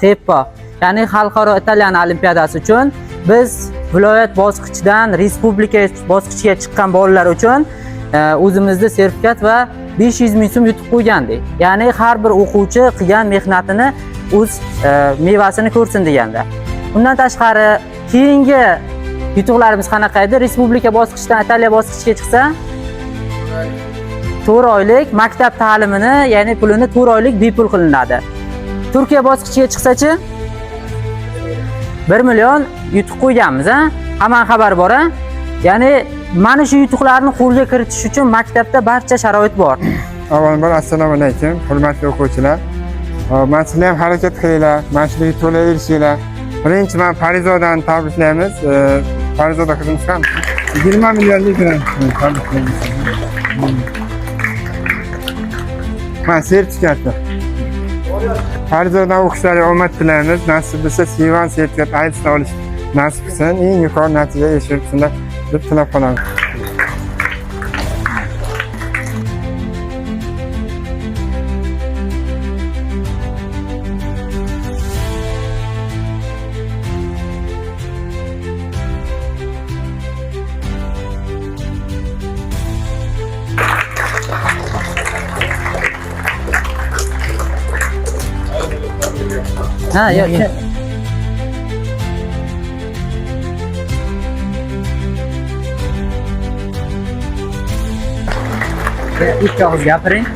TEPPO, ya'ni Xalqaro Italyan Olimpiadasi uchun biz viloyat bosqichidan respublika bosqichiga chiqqan bolalar uchun o'zimizda sertifikat va 500 ming so'm yutib qo'ygandik. Ya'ni har bir o'quvchi qilgan mehnatini o'z mevasini ko'rsin deganda. Undan tashqari keyingi yutuqlarimiz qanaqa edi? Respublika bosqichidan Italiya bosqichiga chiqsa 4 oylik maktab ta'limini, ya'ni pulini 4 oylik bepul qilinadi. Turkiya bosqichiga chiqsa-chi 1 million yutuq qo'yganmiz, hamma xabar bor. Ya'ni mana shu yutuqlarni qo'lga kiritish uchun maktabda barcha sharoit bor. Avvalambor assalomu alaykum, hurmatli o'quvchilar. Men sizlar ham harakat qilinglar, mana shu yutuqlarga erishinglar. Birinchi men Farizodani tabriklaymiz. Farizoda qizimiz ham 20 millionlik bilan tabriklaymiz. Mana sertifikatni. Farizoda o'qishlariga omad tilaymiz. Nasib bo'lsa Sivan sertifikat aytsa olish nasib qilsin, eng yuqori natija erishishsinlar deb tilab qolamiz. Ha, yo'q. İlk og'iz gapiring.